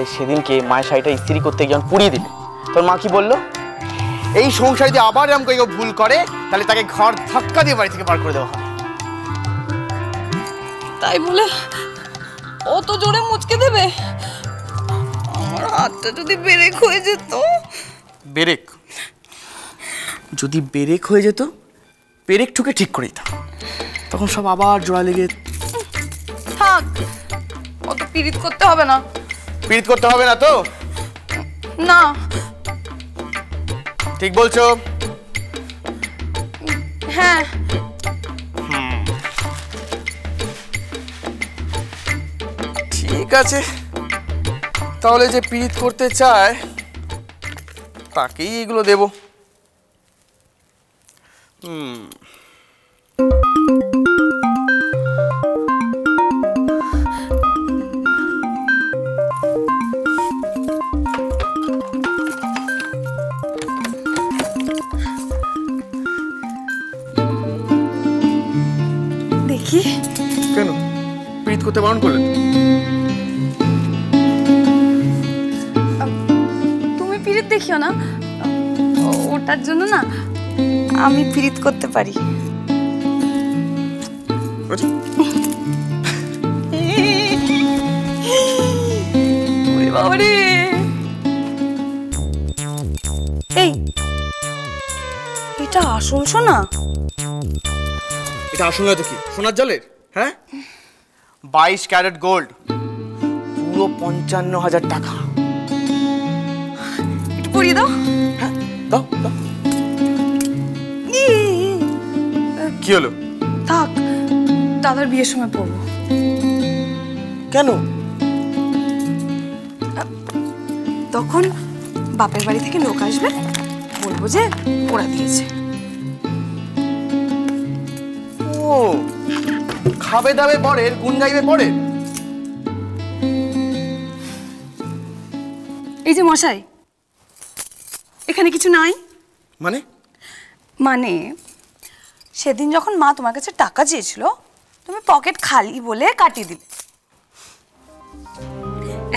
তাই সেদিনকে মায়ের শাড়িটা ইস্ত্রি করতে যখন পুড়িয়ে দিলে তোর মা কি বললো? এই সংসারে যদি আবার এরকম কেউ ভুল করে তাহলে তাকে ঘর ধাক্কা দিয়ে বাড়ি থেকে বার করে দেওয়া হবে। তাই বলে অত জোরে মুচকে দেবে? আমার হাতটা যদি ব্রেক হয়ে যেত। ব্রেক? যদি ব্রেক হয়ে যেত ব্রেক ঠুকে ঠিক করে দিতাম, তখন সব আবার জোড়া লেগে। থাক, অত পীড়িত করতে হবে না। পীড়িত করতে হবে না তো? না। ঠিক বলছো? হ্যাঁ। ঠিক আছে, তাহলে যে পীড়িত করতে চায় তাকেই এগুলো দেব। দেখি। কেন পীড়িত করতে বারণ করলেন? তুমি পীড়িত দেখিও না, ওটার জন্য না আমি পীড়িত করতে পারি। বাবারে, এই এটা আসল সোনা? এটা আসল না তো কি? সোনার জলের? হ্যাঁ, 22 ক্যারেট গোল্ড, পুরো 55,000 টাকা। একটু পরিয়ে দাও। হ্যাঁ দাও দাও। কি হলো? থাক, দাদার বিয়ের সময় পরবো। কেন? তখন বাপের বাড়ি থেকে লোক আসবে, বলবো যে ওরা দিয়েছে। ও, খাবে দাবে পরে, গুণ গাইবে পরে। এই যে মশাই, এখানে কিছু নাই। মানে? মানে সেদিন যখন মা তোমার কাছে টাকা চেয়েছিল, তুমি পকেট খালি বলে কাটিয়ে দিলে।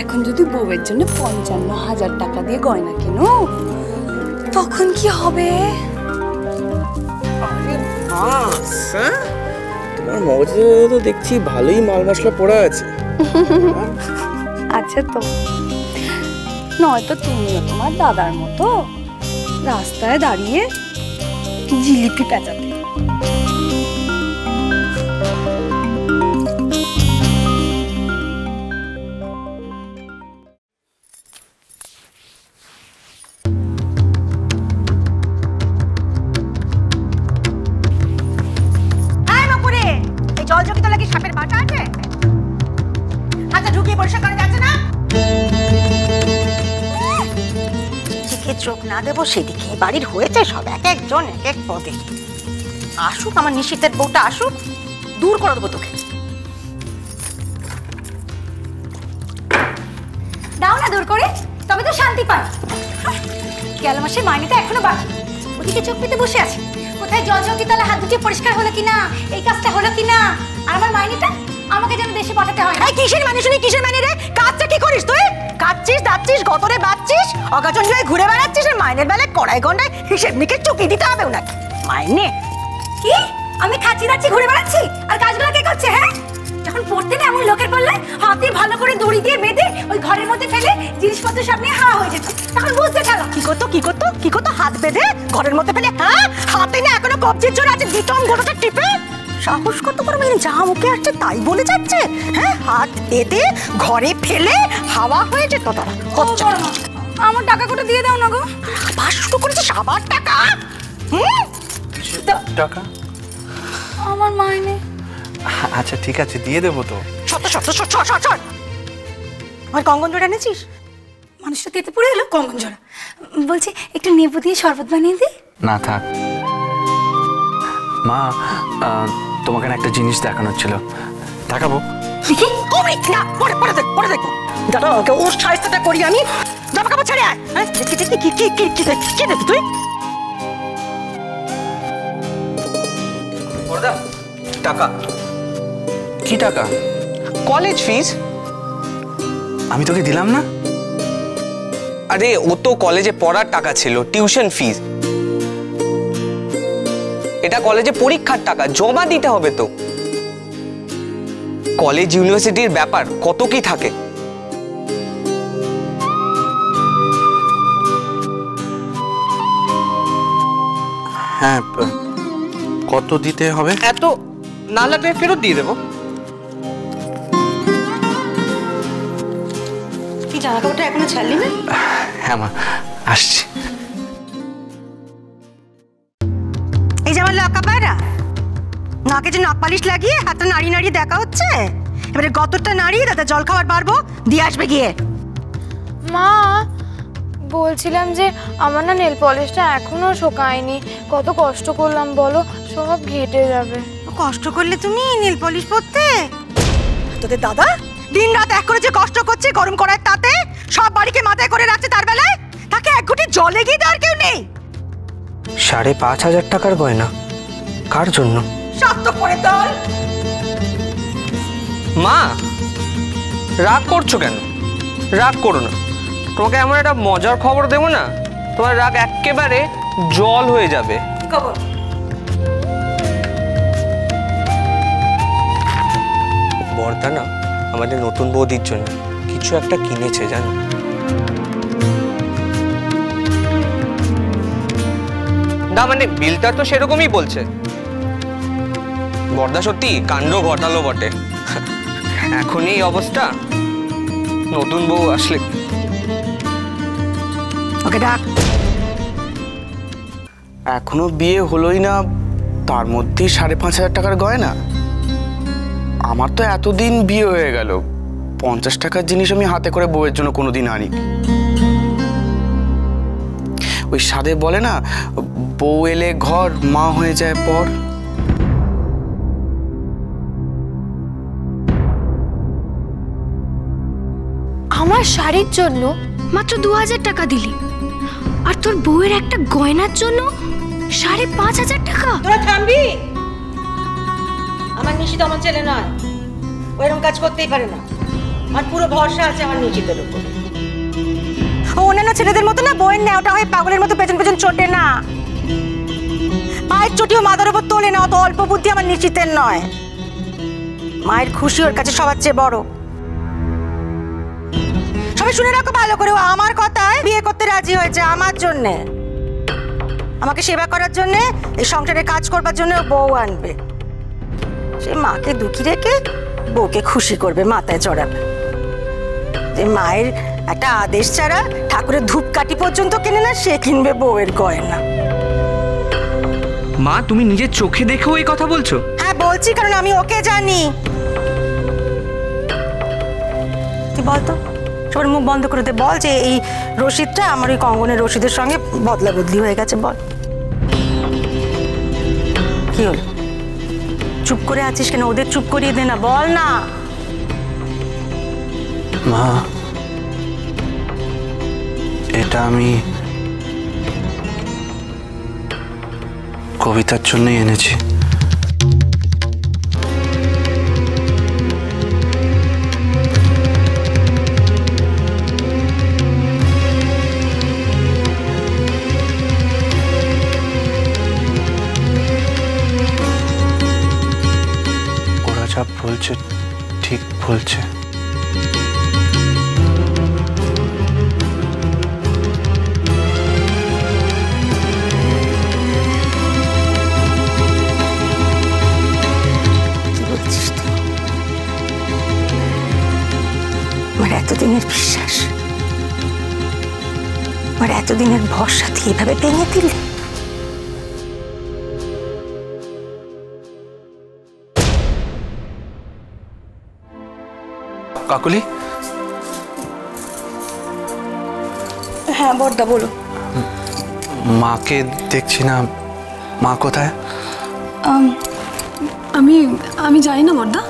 এখন যদি বউয়ের জন্য 55,000 টাকা দিয়ে গয়না কেন, তখন কি হবে? তোমার মগজে তো দেখছি ভালোই মাল মশলা পড়া আছে। আচ্ছা তো, নয়তো তুমিও তোমার দাদার মতো রাস্তায় দাঁড়িয়ে জিলিপি পেঁচাতে। চোখ না দেবো সেদিকে বাড়ির হয়েছে সব, এক একজন এক এক পদে। আসুক আমার নিশীথের বউটা, আসুক, দূর করে দেবো তোকে। দাও না দূর করে, তবে তো শান্তি পাই। গেল মাসের মাইনেটা এখনো বাকি, ওদিকে চোখ পেতে বসে আছে। কোথায় জল চৌকি তলা হাত দুটি পরিষ্কার হলো কিনা, এই কাজটা হলো কিনা। আর আমার মাইনেটা আমাকে যেন দেশে পাঠাতে হয়। এই কিসের মানে শুনি, কিসের মানে রে? কাজটা কি করিস তুই? কাচ্ছিস, দাচ্ছিস, গতরে বাচ্ছিস, অকাচন জয় ঘুরে বেড়াচ্ছিস, আর মাইনের বেলায় কড়াই গন্ডায় হিসেব নিকে চুকি দিতে হবে ওনাকে। মাইনে কি? আমি খাচ্ছি দাচ্ছি ঘুরে বেড়াচ্ছি, আর কাজগুলো কে করছে? হ্যাঁ, যখন পড়তে না এমন লোকের করলে হাতে ভালো করে দড়ি দিয়ে বেঁধে ওই ঘরের মধ্যে ফেলে জিনিসপত্র সব নিয়ে হাওয়া হয়ে যেত, তখন বুঝতে গেল। কি করতো কি করতো কি করতো? হাত বেঁধে ঘরের মধ্যে ফেলে? হ্যাঁ, হাতে না এখনো কবজির জোর আছে, দিতম গোটাটা টিপে। সাহস কত বড় মেয়ে, যা মুখে আসছে তাই বলে যাচ্ছে। হ্যাঁ, হাত বেঁধে ঘরে ফেলে হাওয়া হয়ে যেত। তারা আমার টাকা কোটা দিয়ে দাও না গো। আবার শুরু করেছিস? আবার টাকা? টাকা? আমার মাইনে। আচ্ছা ঠিক আছে, দিয়ে দেবো তো। আর কঙ্গন জোড়া এনেছিস? মানুষটা তেতে পড়ে গেল কঙ্গন জোড়া। বলছে একটু নেবু দিয়ে শরবত বানিয়ে দিই। না থাক মা, তোমাকে একটা জিনিস দেখানোর ছিল, দেখাবো? দেখি না, পরে পরে দেখ, পরে দেখো। দাদা ওকে ওর সাহিত্যটা করি আমি। জামা কাপড় ছেড়ে আয়। হ্যাঁ, দেখি দেখি কি কি কি কি কি দেখি তুই? টাকা? কি টাকা? কলেজ ফিস। আমি তোকে দিলাম না? আরে ও তো কলেজে পড়ার টাকা ছিল, টিউশন ফিস। এটা কলেজে পরীক্ষার টাকা, জমা দিতে হবে তো। কলেজ ইউনিভার্সিটির ব্যাপার, কত কি থাকে। হ্যাঁ, কত দিতে হবে? এত না লাগলে ফেরত দিয়ে দেবো। কি জামা কাপড়টা এখনো ছাড়লি না? হ্যাঁ মা, আসছি। এই যে আমার লক্কা পায়রা, নাকে যে নাক পালিশ লাগিয়ে হাতটা নাড়িয়ে নাড়িয়ে দেখা হচ্ছে, এবারে গতরটা নাড়িয়ে দাদা জল খাবার পারবো দিয়ে আসবে গিয়ে। মা বলছিলাম যে আমার না নেল পলিশটা এখনো শোকায়নি, কত কষ্ট করলাম বলো, সব ঘেটে যাবে। কষ্ট করলে তুমি নেল পলিশ পরতে? তোদের দাদা দিন রাত এক করে যে কষ্ট করছে গরম করার তাতে, সব বাড়িকে মাথায় করে রাখছে, তার বেলায় তাকে এক ঘুঁটি জলে গিয়ে দেওয়ার কেউ নেই। 5,500 টাকার গয়না কার জন্য? সত্য করে দল। মা রাগ করছো কেন? রাগ করো না, তোমাকে এমন একটা মজার খবর দেবো না, তোমার রাগ একেবারে জল হয়ে যাবে। খবর? বর্দা না আমাদের নতুন বৌদির জন্য কিছু একটা কিনেছে জানো। না মানে বিলটা তো সেরকমই বলছে। বর্দা সত্যি কাণ্ড ঘটালো বটে। এখনই এই অবস্থা, নতুন বউ আসলে। ওকে ডাক। এখনো বিয়ে হলোই না, তার মধ্যেই 5,500 টাকার গয়না। আমার তো এতদিন বিয়ে হয়ে গেল, 50 টাকার জিনিস আমি হাতে করে বউয়ের জন্য কোনোদিন আনি। ওই সাধে বলে না, বউ এলে ঘর, মা হয়ে যায় পর। আমার শাড়ির জন্য মাত্র 2,000 টাকা দিলি, আর তোর বউয়ের একটা গয়নার জন্য 5,500 টাকা? তোরা থামবি? আমার নিশিত আমার ছেলে নয়, ওইরকম কাজ করতেই পারে না। আর পুরো ভরসা আছে আমার নিশিতের উপর। অন্যান্য ছেলেদের মতো না বইয়ের নেওটা হয়ে পাগলের মতো পেছন পেছন ছোটে না, পায়ের চটিও মাথার উপর তোলে না। অত অল্প বুদ্ধি আমার নিশিতের নয়। মায়ের খুশি ওর কাছে সবার চেয়ে বড়। সবাই শুনে রাখো ভালো করে, ও আমার কথায় বিয়ে করতে রাজি হয়েছে আমার জন্যে, আমাকে সেবা করার জন্যে, এই সংসারে কাজ করবার জন্য বউ আনবে। সে মাকে দুঃখী রেখে বউকে খুশি করবে, মাথায় চড়াবে। যে মায়ের একটা আদেশ ছাড়া ঠাকুরের ধূপকাঠি পর্যন্ত কিনে না, সে কিনবে বউয়ের গয়না। মা তুমি নিজের চোখে দেখেও এই কথা বলছো? হ্যাঁ বলছি, কারণ আমি ওকে জানি। তুই বলতো, সবার মুখ বন্ধ করে দে, বল যে এই রশিদটা আমার ওই কঙ্গনের রশিদের সঙ্গে বদলা বদলি হয়ে গেছে। বল কি হলো, চুপ করে আছিস কেন? ওদের চুপ করিয়ে দে না, বল না। মা এটা আমি কবিতার জন্যই এনেছি। ওরা যা বলছে ঠিক বলছে। আমার এতদিনের বিশ্বাস, আমার এতদিনের ভরসা দিয়ে এভাবে ভেঙে দিলে? কাকুলি? হ্যাঁ বড়দা বলো। মাকে দেখছি না, মা কোথায়? আমি জানি না বড়দা।